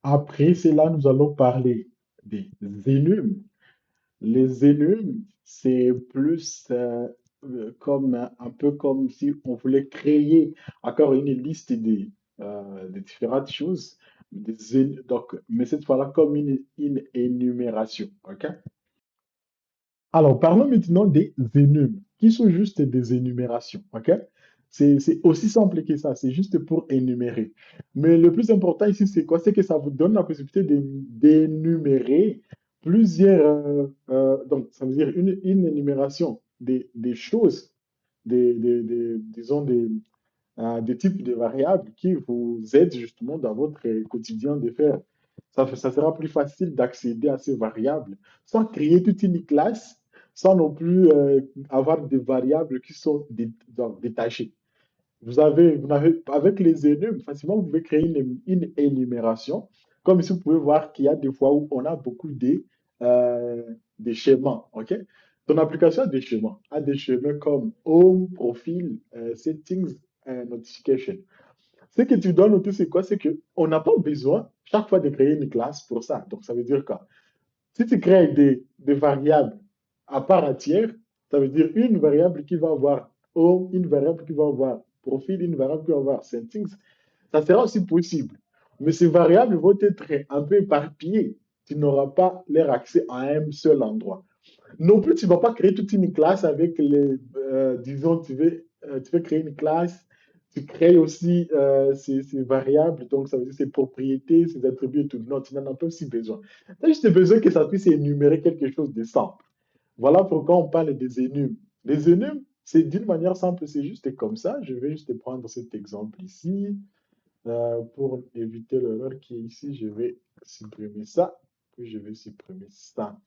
Après cela, nous allons parler des énigmes. Les énigmes, c'est plus comme un peu comme si on voulait créer encore une liste de différentes choses, donc, mais cette fois-là comme une énumération. Ok? Alors, parlons maintenant des énigmes, qui sont juste des énumérations. Ok? C'est aussi simple que ça, c'est juste pour énumérer. Mais le plus important ici, c'est quoi? C'est que ça vous donne la possibilité d'énumérer plusieurs. Donc, ça veut dire une énumération des choses, disons, des types de variables qui vous aident justement dans votre quotidien de faire. Ça sera plus facile d'accéder à ces variables sans créer toute une classe, sans non plus avoir des variables qui sont donc, détachées. Avec les énigmes, facilement, vous pouvez créer une énumération. Comme ici, vous pouvez voir qu'il y a des fois où on a beaucoup euh, de schémas. OK? Ton application a des schémas comme Home, Profil, Settings, Notification. Ce que tu dois noter, c'est quoi? C'est qu'on n'a pas besoin chaque fois de créer une classe pour ça. Donc, ça veut dire quoi? Si tu crées des variables à part entière, ça veut dire une variable qui va avoir home, une variable qui va avoir profil, une variable qui va avoir settings, ça sera aussi possible. Mais ces variables vont être un peu éparpillées. Tu n'auras pas leur accès à un seul endroit. Non plus, tu ne vas pas créer toute une classe avec disons, tu veux créer une classe, tu crées aussi ces variables, donc ça veut dire ses propriétés, ses attributs et tout. Non, tu n'en as pas aussi besoin. Tu as juste besoin que ça puisse énumérer quelque chose de simple. Voilà pourquoi on parle des énigmes. Les énigmes, c'est d'une manière simple, c'est juste comme ça. Je vais juste prendre cet exemple ici. Pour éviter l'erreur qui est ici, je vais supprimer ça, puis je vais supprimer ça.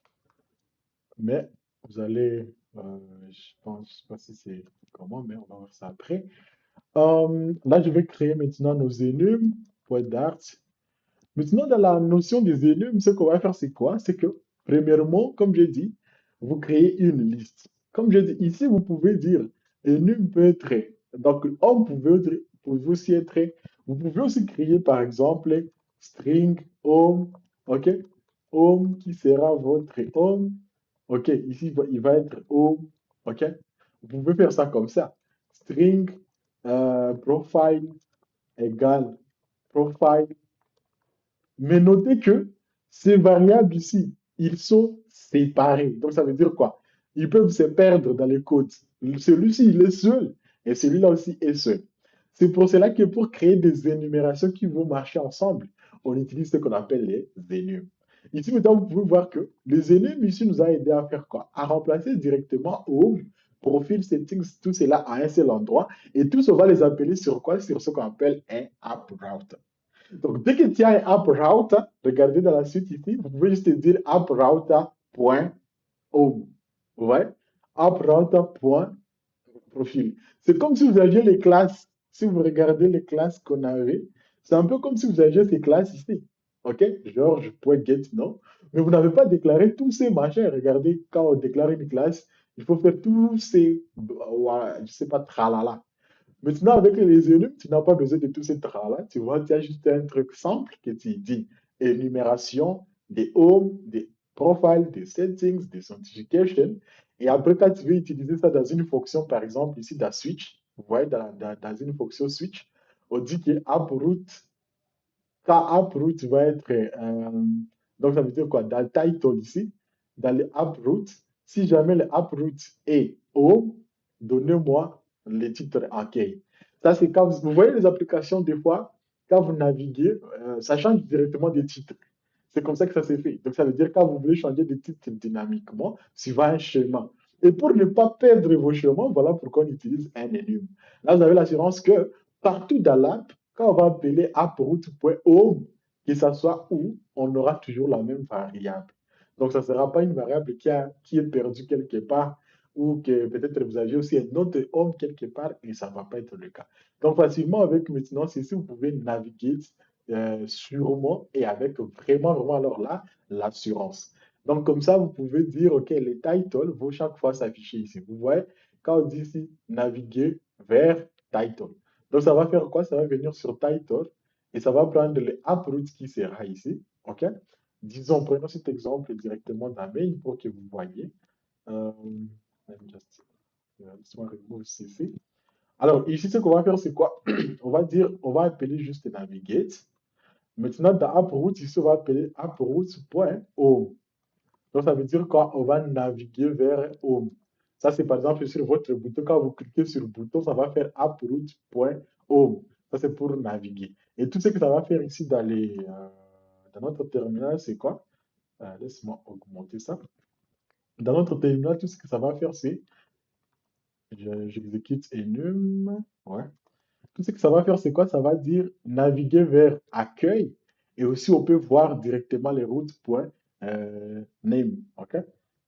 Mais vous allez, je pense, je sais pas si c'est comment, mais on va voir ça après. Là, je vais créer maintenant nos énigmes, point d'art. Maintenant, dans la notion des énigmes, ce qu'on va faire, c'est quoi? C'est que, premièrement, comme j'ai dit, vous créez une liste. Comme je dis, ici, vous pouvez dire, énigme peut être, donc, homme pouvez aussi être, vous pouvez aussi créer, par exemple, string home, ok? Home qui sera votre home, ok? Ici, il va être home, ok? Vous pouvez faire ça comme ça. String profile égale profile, mais notez que ces variables ici, ils sont séparés. Donc, ça veut dire quoi? Ils peuvent se perdre dans les codes. Celui-ci, il est seul et celui-là aussi est seul. C'est pour cela que pour créer des énumérations qui vont marcher ensemble, on utilise ce qu'on appelle les énigmes. Ici, maintenant, vous pouvez voir que les énigmes ici nous a aidé à faire quoi? À remplacer directement home, profil, settings, tout cela à un seul endroit. Et tous, on va les appeler sur quoi? Sur ce qu'on appelle un app route. Donc, dès que tu as un app router, regardez dans la suite ici, vous pouvez juste dire app router.home. Ouais, app router.profil. C'est comme si vous aviez les classes. Si vous regardez les classes qu'on avait, c'est un peu comme si vous aviez ces classes ici. OK? George.get, non? Mais vous n'avez pas déclaré tous ces machins. Regardez, quand on déclare une classe, il faut faire tous ces, ouais, je sais pas, tralala. Maintenant, avec les énigmes, tu n'as pas besoin de tout ce travail. Tu vois, tu as juste un truc simple que tu dis énumération des home, des profiles, des settings, des authentification. Et après, quand tu veux utiliser ça dans une fonction, par exemple, ici, dans switch, vous voyez, dans une fonction switch, on dit que uproot, quand uproot va être, donc ça veut dire quoi? Dans le title ici, dans le uproot, si jamais le uproot est home, donnez-moi le titre accueil. Ça, c'est quand vous voyez les applications, des fois, quand vous naviguez, ça change directement des titres. C'est comme ça que ça s'est fait. Donc, ça veut dire quand vous voulez changer de titre dynamiquement, suivant un schéma. Et pour ne pas perdre vos chemins, voilà pourquoi on utilise un énigme. Là, vous avez l'assurance que partout dans l'app, quand on va appeler approute.home, que ce soit où, on aura toujours la même variable. Donc, ça ne sera pas une variable qui est perdue quelque part ou que peut-être vous aviez aussi un autre home quelque part et ça ne va pas être le cas. Donc, facilement, avec maintenant, c'est si vous pouvez naviguer sûrement et avec vraiment, vraiment, alors là, l'assurance. Donc, comme ça, vous pouvez dire, OK, les titles vont chaque fois s'afficher ici. Vous voyez, quand on dit ici naviguer vers title. Donc, ça va faire quoi? Ça va venir sur title et ça va prendre le uproot qui sera ici. OK? Disons, prenons cet exemple directement d'un mail pour que vous voyez. Let me just, laisse-moi remove ceci. Alors, ici, ce qu'on va faire, c'est quoi? On va dire, on va appeler juste navigate. Maintenant, dans uproot, ici, on va appeler uproot.home. Donc, ça veut dire quoi? On va naviguer vers home. Ça, c'est par exemple sur votre bouton. Quand vous cliquez sur le bouton, ça va faire uproot.home. Ça, c'est pour naviguer. Et tout ce que ça va faire ici dans notre terminal, c'est quoi? Laisse-moi augmenter ça. Dans notre terminal, tout ce que ça va faire, c'est, j'exécute enum. Ouais. Tout ce que ça va faire, c'est quoi? Ça va dire naviguer vers accueil et aussi on peut voir directement les routes.name. OK?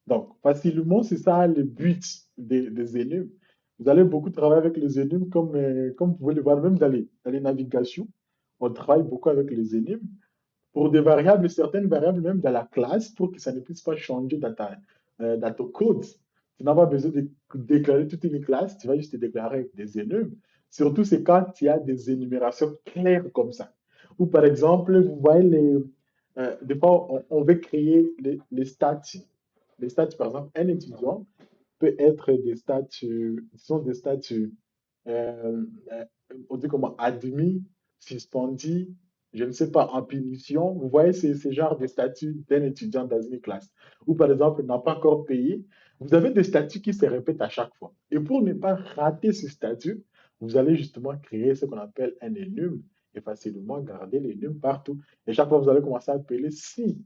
Donc, facilement, c'est ça le but des enums. Vous allez beaucoup travailler avec les enums comme vous pouvez le voir même dans les navigations. On travaille beaucoup avec les enums pour des variables, certaines variables même dans la classe pour que ça ne puisse pas changer dans ton code. Tu n'as pas besoin de déclarer toute une classe, tu vas juste déclarer avec des enums. Surtout, c'est quand il y a des énumérations claires comme ça. Ou par exemple, vous voyez des fois, on veut créer les statuts. Les statuts, par exemple, un étudiant peut être des statuts, disons des statuts, euh, on dit comment, admis, suspendu, je ne sais pas, en punition. Vous voyez, c'est ce genre de statut d'un étudiant dans une classe. Ou par exemple, n'a pas encore payé. Vous avez des statuts qui se répètent à chaque fois. Et pour ne pas rater ce statut, vous allez justement créer ce qu'on appelle un enum et facilement garder l'enum partout. Et chaque fois, vous allez commencer à appeler si,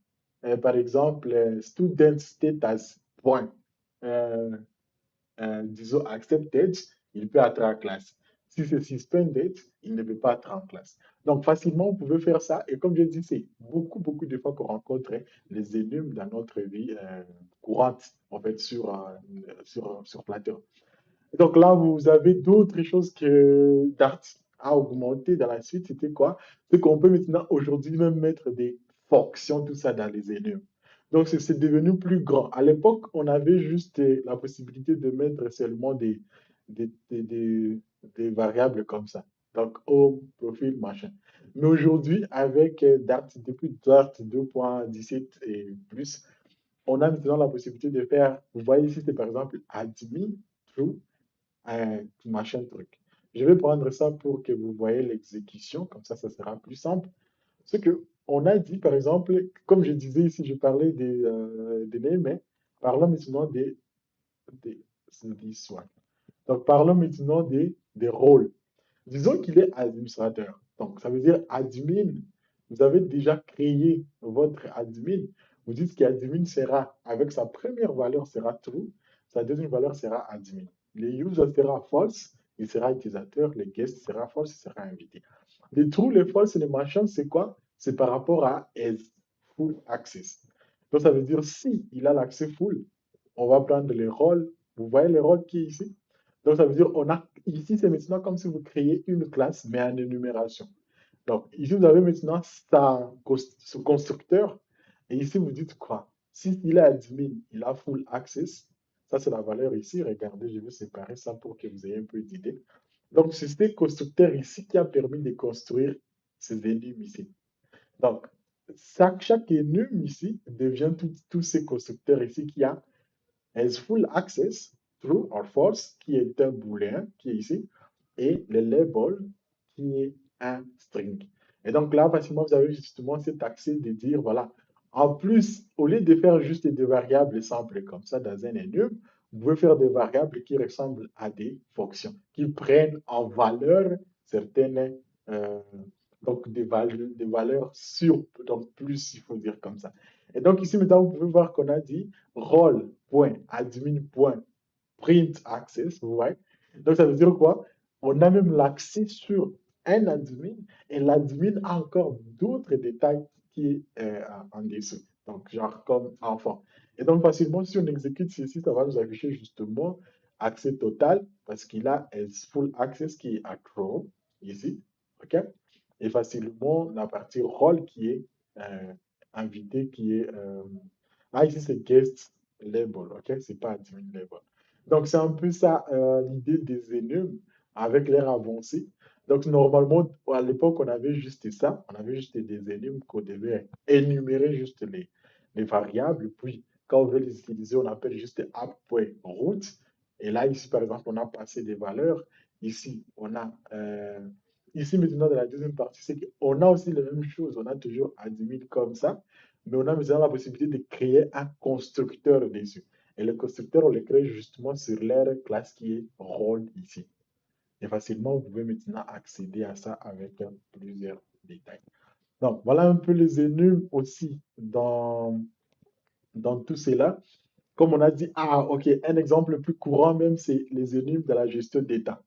par exemple, student status, point. Euh, disons, accepted, il peut être en classe. Si c'est suspended, il ne peut pas être en classe. Donc, facilement, vous pouvez faire ça. Et comme je dis, c'est beaucoup, beaucoup de fois qu'on rencontre les ennemis dans notre vie courante, en fait, sur Plateau. Donc là, vous avez d'autres choses que Dart a augmenté dans la suite. C'était quoi? C'est qu'on peut maintenant, aujourd'hui, même mettre des fonctions, tout ça dans les ennemis. Donc, c'est devenu plus grand. À l'époque, on avait juste la possibilité de mettre seulement des, des, des- des variables comme ça. Donc, home, profil, machin. Mais aujourd'hui, avec Dart, depuis Dart 2.17 et plus, on a maintenant la possibilité de faire, vous voyez ici, c'est par exemple admin, true, machin truc. Je vais prendre ça pour que vous voyez l'exécution, comme ça sera plus simple. Ce que on a dit, par exemple, comme je disais ici, je parlais des names, mais parlons maintenant c'est this one. Donc, parlons maintenant des rôles. Disons qu'il est administrateur. Donc, ça veut dire admin. Vous avez déjà créé votre admin. Vous dites qu'admin sera, avec sa première valeur sera true, sa deuxième valeur sera admin. Le user sera false, il sera utilisateur. Le guest sera false, il sera invité. Les true, les false et les machins, c'est quoi? C'est par rapport à as full access. Donc, ça veut dire si il a l'accès full, on va prendre les rôles. Vous voyez les rôles qui est ici? Donc, ça veut dire, ici, c'est maintenant comme si vous créez une classe, mais en énumération. Donc, ici, vous avez maintenant ce constructeur. Et ici, vous dites quoi? Si il est admin, il a full access. Ça, c'est la valeur ici. Regardez, je vais séparer ça pour que vous ayez un peu d'idée. Donc, c'est ce constructeur ici qui a permis de construire ces énigmes ici. Donc, chaque énigme ici devient tous ces constructeurs ici qui a has full access, true or false, qui est un booléen, qui est ici, et le label, qui est un string. Et donc là, facilement, vous avez justement cet accès de dire, voilà, en plus, au lieu de faire juste des variables simples comme ça dans un enum, vous pouvez faire des variables qui ressemblent à des fonctions, qui prennent en valeur certaines, euh, donc des valeurs sur, donc plus, il faut dire comme ça. Et donc ici, maintenant, vous pouvez voir qu'on a dit role.admin.print access, vous voyez? Donc, ça veut dire quoi? On a même l'accès sur un admin et l'admin a encore d'autres détails qui est en dessous. Donc, genre comme enfant. Et donc, facilement, si on exécute ceci, ça va nous afficher justement accès total parce qu'il a un full access qui est à Chrome ici. OK? Et facilement, la partie role qui est euh, invité, qui est ah, ici, c'est guest label, ok? C'est pas admin label. Donc, c'est un peu ça l'idée des enums avec l'air avancé. Donc, normalement, à l'époque, on avait juste ça. On avait juste des énigmes qu'on devait énumérer juste les variables. Puis, quand on veut les utiliser, on appelle juste app.route. Et là, ici, par exemple, on a passé des valeurs. Ici, ici, maintenant, dans la deuxième partie, c'est qu'on a aussi la même chose. On a toujours admin comme ça. Mais on a maintenant la possibilité de créer un constructeur dessus. Et le constructeur, on le crée justement sur l'aire classe qui est rôle ici. Et facilement, vous pouvez maintenant accéder à ça avec plusieurs détails. Donc, voilà un peu les énigmes aussi dans tout cela. Comme on a dit, ok, un exemple le plus courant même, c'est les énigmes de la gestion d'état.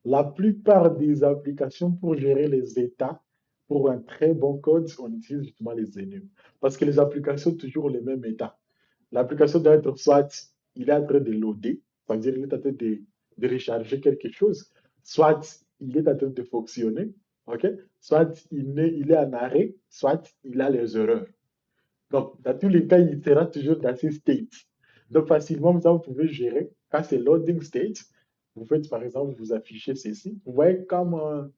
La plupart des applications pour gérer les états, pour un très bon code, on utilise justement les énigmes. Parce que les applications ont toujours les mêmes états. L'application doit être soit il est en train de loader, c'est-à-dire il est en train de recharger quelque chose, soit il est en train de fonctionner, ok? Soit il est en arrêt, soit il a les erreurs. Donc, dans tous les cas, il sera toujours dans ces states. Donc, facilement, ça, vous pouvez gérer. Quand c'est loading state, vous faites par exemple, vous affichez ceci. Vous voyez comme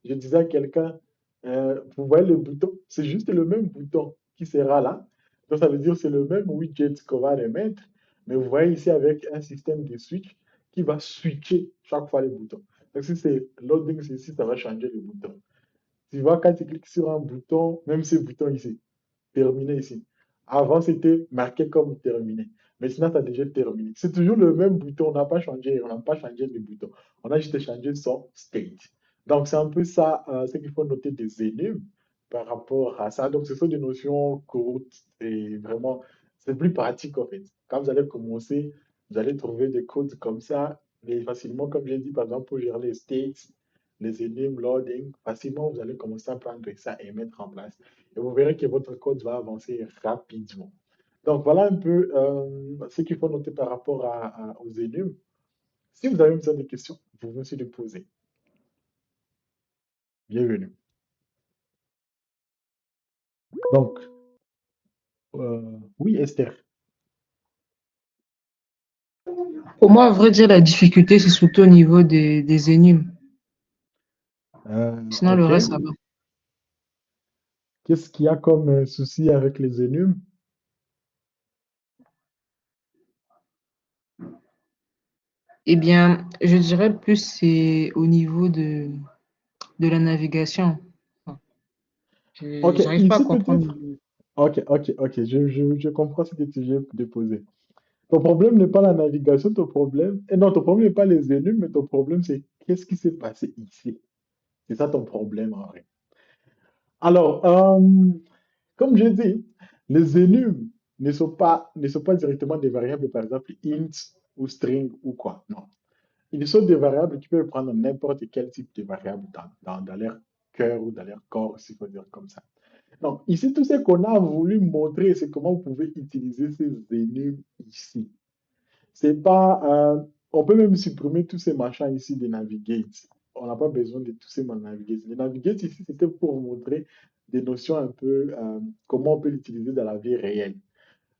je disais à quelqu'un, vous voyez le bouton, c'est juste le même bouton qui sera là. Donc, ça veut dire que c'est le même widget qu'on va remettre. Mais vous voyez ici avec un système de switch qui va switcher chaque fois les boutons. Donc, si c'est loading ceci, ça va changer le bouton. Tu vois, quand tu cliques sur un bouton, même ce bouton ici, terminé ici. Avant, c'était marqué comme terminé. Maintenant, ça a déjà terminé. C'est toujours le même bouton. On n'a pas changé le bouton. On a juste changé son state. Donc, c'est un peu ça, ce qu'il faut noter des énigmes par rapport à ça. Donc, ce sont des notions courtes et vraiment, c'est plus pratique en fait. Quand vous allez commencer, vous allez trouver des codes comme ça, mais facilement, comme j'ai dit, par exemple, pour gérer les states, les énigmes, loading, facilement, vous allez commencer à prendre ça et mettre en place. Et vous verrez que votre code va avancer rapidement. Donc, voilà un peu ce qu'il faut noter par rapport aux énigmes. Si vous avez besoin de questions, vous pouvez aussi les poser. Bienvenue. Donc, oui, Esther. Pour moi, à vrai dire, la difficulté, c'est surtout au niveau des énigmes. Sinon, le OK. reste, ça va. Qu'est-ce qu'il y a comme souci avec les énigmes? Eh bien, je dirais plus c'est au niveau de la navigation. Enfin, OK, j'arrive pas à ici comprendre. peut-être. OK. Je comprends ce que tu viens de poser. Ton problème n'est pas la navigation, ton problème. Et non, ton problème n'est pas les énigmes, mais ton problème, c'est qu'est-ce qui s'est passé ici. C'est ça ton problème en vrai. Alors, comme j'ai dit, les énigmes ne sont pas directement des variables, par exemple, int ou string ou quoi. Non. Ils sont des variables qui peuvent prendre n'importe quel type de variable dans leur cœur ou dans leur corps, s'il faut dire comme ça. Donc, ici, tout ce qu'on a voulu montrer, c'est comment vous pouvez utiliser ces énigmes ici. C'est pas, on peut même supprimer tous ces machins ici de navigate. On n'a pas besoin de tous ces navigate. Le navigate ici, c'était pour vous montrer des notions un peu, comment on peut l'utiliser dans la vie réelle.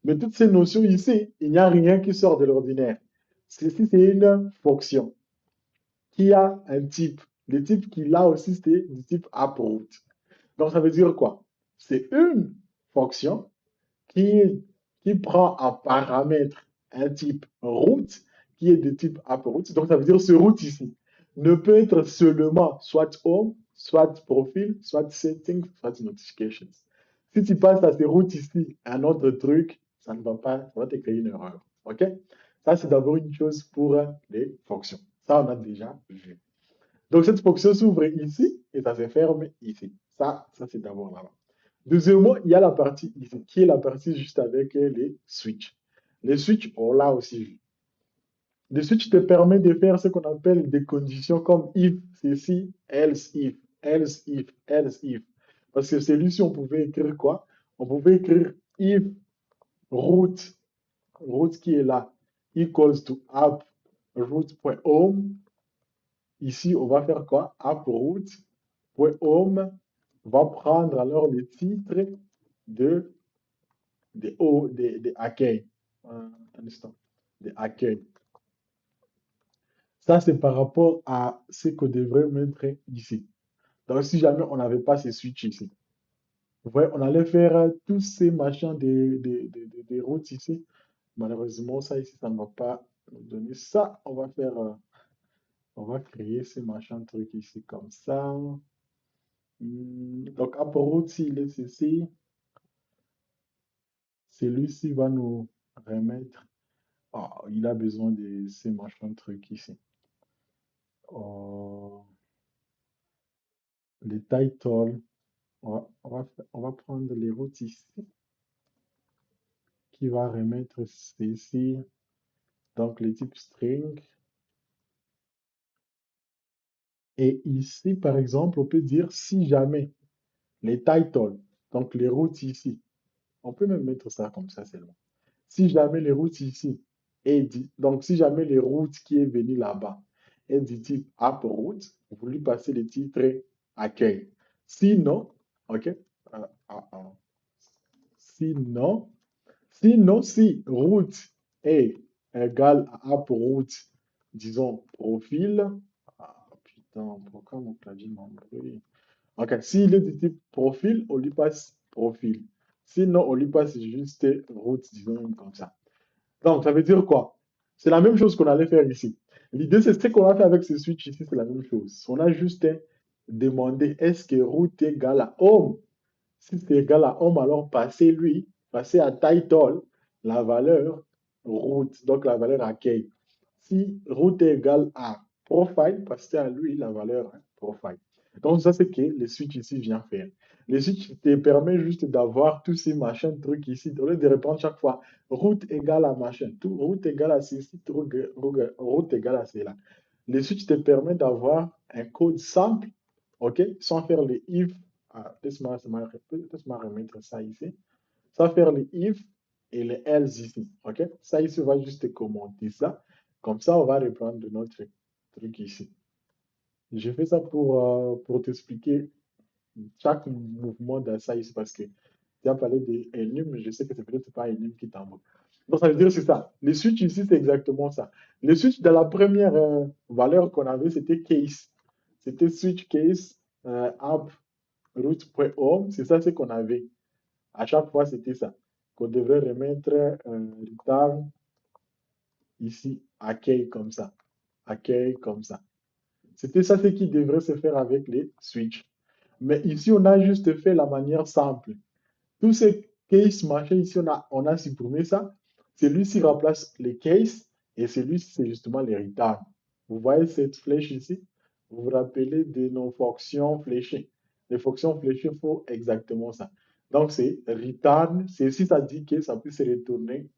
Mais toutes ces notions ici, il n'y a rien qui sort de l'ordinaire. Ceci, c'est une fonction qui a un type. Le type qu'il a aussi, c'est du type approved. Donc, ça veut dire quoi? C'est une fonction qui, qui prend en paramètre un type route qui est de type AppRoute. Donc, ça veut dire ce route ici ne peut être seulement soit home, soit profil, soit settings, soit notifications. Si tu passes à ces routes ici, un autre truc, ça ne va pas, ça va te créer une erreur. OK? Ça, c'est d'abord une chose pour les fonctions. Ça, on a déjà vu. Donc, cette fonction s'ouvre ici et ça se ferme ici. Ça c'est d'abord là-bas. Deuxièmement, il y a la partie ici, qui est la partie juste avec les switches. Les switches, on l'a aussi vu. Le switch te permet de faire ce qu'on appelle des conditions comme if, ceci, else if, else if, else if. Parce que celui-ci, on pouvait écrire quoi? On pouvait écrire if route, route qui est là, equals to app route.home. Ici, on va faire quoi? App route.home va prendre alors le titre de des accueils. Un instant. Des accueils. Ça, c'est par rapport à ce qu'on devrait mettre ici. Donc, si jamais on n'avait pas ces switches ici, vous voyez, on allait faire tous ces machins des routes ici. Malheureusement, ça ici, ça ne va pas nous donner ça. On va créer ces machins trucs ici comme ça. Donc, Upwork, s'il est ceci, celui-ci va nous remettre. Ah, il a besoin de ces machins trucs ici. Oh, les titles. On va prendre les routes ici, qui va remettre ceci. Donc, le type string. Et ici, par exemple, on peut dire si jamais les titles, donc les routes ici, on peut même mettre ça comme ça seulement. Si jamais les routes ici donc si jamais les routes qui est venu là-bas est du type app route, vous lui passez le titre accueil. Sinon, ok, ah. Sinon, si route est égal à app route, disons profil, ah putain, pourquoi mon clavier m'a embrouillé? Ok, s'il est du type profil, on lui passe profil. Sinon, on lui passe juste route, disons comme ça. Donc, ça veut dire quoi? C'est la même chose qu'on allait faire ici. L'idée, c'est ce qu'on a fait avec ce switch ici, c'est la même chose. On a juste demandé est-ce que root est égal à home? Si c'est égal à home, alors passez à title la valeur root, donc la valeur accueil. Si root est égal à profile, passez à lui la valeur profile. Donc, ça, c'est que le switch ici vient faire. Le switch te permet juste d'avoir tous ces machins, trucs ici, au lieu de répondre chaque fois route égale à machin, tout, route égale à ceci, route égale à cela. Le switch te permet d'avoir un code simple, ok, sans faire les if. Ah, laisse-moi remettre ça ici. Sans faire les if et les else ici, ok. Ça ici, on va juste commenter ça. Comme ça, on va reprendre notre truc ici. J'ai fait ça pour t'expliquer chaque mouvement de ça ici parce que tu as parlé d'enum, mais je sais que c'est peut-être pas enum qui t'envoie. Donc, ça veut dire que c'est ça. Le switch ici, c'est exactement ça. Le switch de la première valeur qu'on avait, c'était case. C'était switch case app root.home. C'est ça ce qu'on avait. À chaque fois, c'était ça. Qu'on devrait remettre return ici, accueil comme ça. Accueil comme ça. C'était ça ce qui devrait se faire avec les switches. Mais ici, on a juste fait la manière simple. Tous ces case machin ici, on a supprimé ça. Celui-ci remplace les cases et celui-ci, c'est justement les return. Vous voyez cette flèche ici? Vous vous rappelez de nos fonctions fléchées. Les fonctions fléchées font exactement ça. Donc, c'est return. C'est si ça dit que ça peut se retourner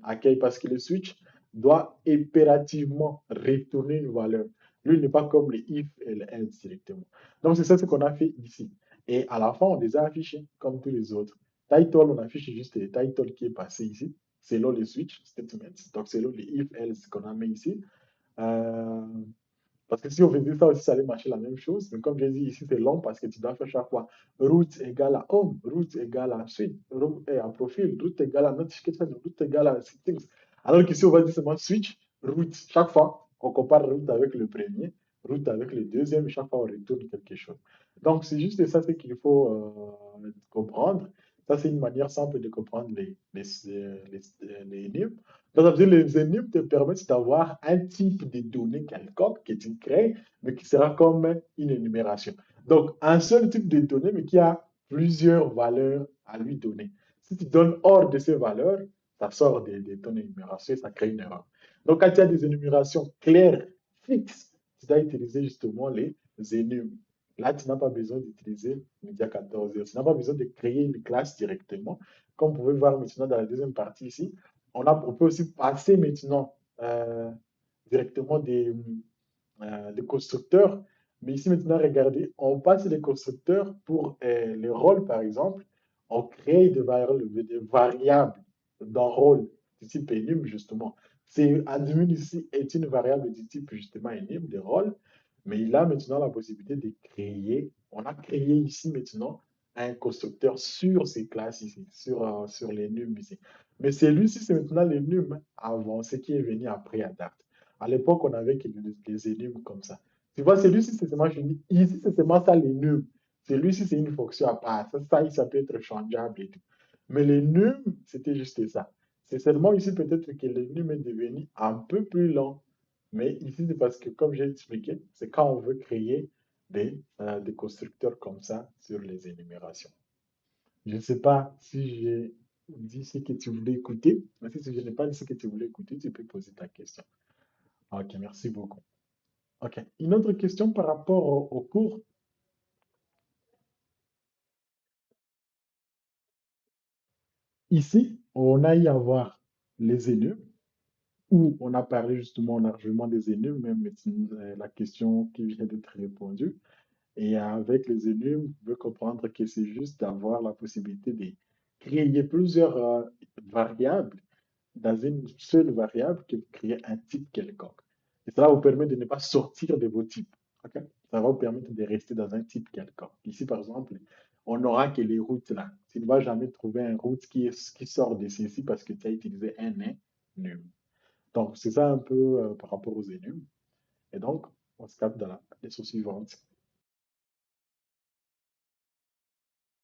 accueil parce que le switch doit impérativement retourner une valeur. Lui, il n'est pas comme les if et les else directement. Donc, c'est ça ce qu'on a fait ici. Et à la fin, on les a affichés comme tous les autres. Title, on affiche juste le title qui est passé ici, selon les switch statements. Donc, selon les if, else qu'on a mis ici. Euh, Parce que si on faisait ça aussi, ça allait marcher la même chose. Mais comme j'ai dit ici, c'est long parce que tu dois faire chaque fois root égale à home, root égale à suite, root et à profil, root égale à notification, root égale à settings. Alors qu'ici, on va dire seulement switch, root. Chaque fois, on compare root avec le premier, root avec le deuxième, et chaque fois, on retourne quelque chose. Donc, c'est juste ça ce qu'il faut comprendre. Ça, c'est une manière simple de comprendre les énigmes. Donc, ça veut dire que les énigmes te permettent d'avoir un type de données quelconque que tu crées, mais qui sera comme une énumération. Donc, un seul type de données, mais qui a plusieurs valeurs à lui donner. Si tu donnes hors de ces valeurs, ça sort de ton énumération et ça crée une erreur. Donc, quand tu as des énumérations claires, fixes, tu dois utiliser justement les énigmes. Là, tu n'as pas besoin d'utiliser Media 14. Tu n'as pas besoin de créer une classe directement. Comme vous pouvez voir maintenant dans la deuxième partie ici, on peut aussi passer maintenant directement des constructeurs. Mais ici maintenant, regardez, on passe des constructeurs pour les rôles, par exemple. On crée des variables dans rôle du type enum, justement. C'est admin ici est une variable du type justement enum, de rôle. Mais il a maintenant la possibilité de créer. On a créé ici maintenant un constructeur sur ces classes ici, sur les nums ici. Mais celui-ci, c'est maintenant les nums avancés qui est venu après Adapt. À l'époque, on avait que des énigmes comme ça. Tu vois, celui-ci, c'est seulement, je dis, ici, c'est seulement ça l'énigme. Celui-ci, c'est une fonction à part. Ça peut être changeable et tout. Mais l'énigme, c'était juste ça. C'est seulement ici, peut-être que l'énigme est devenu un peu plus long. Mais ici, c'est parce que, comme j'ai expliqué, c'est quand on veut créer des constructeurs comme ça sur les énumérations. Je ne sais pas si j'ai dit ce que tu voulais écouter, mais si je n'ai pas dit ce que tu voulais écouter, tu peux poser ta question. Ok, merci beaucoup. Ok, une autre question par rapport au cours. Ici, on a eu à voir les énigmes, où on a parlé justement largement des énigmes, même la question qui vient d'être répondue. Et avec les énigmes, vous pouvez comprendre que c'est juste d'avoir la possibilité de créer plusieurs variables dans une seule variable qui peut créer un type quelconque. Et cela vous permet de ne pas sortir de vos types. Ok. Ça va vous permettre de rester dans un type quelconque. Ici, par exemple, on n'aura que les routes là. Tu ne vas jamais trouver une route qui sort de ceci parce que tu as utilisé un num. Donc, c'est ça un peu par rapport aux énums. Et donc, on se capte dans la leçon suivante.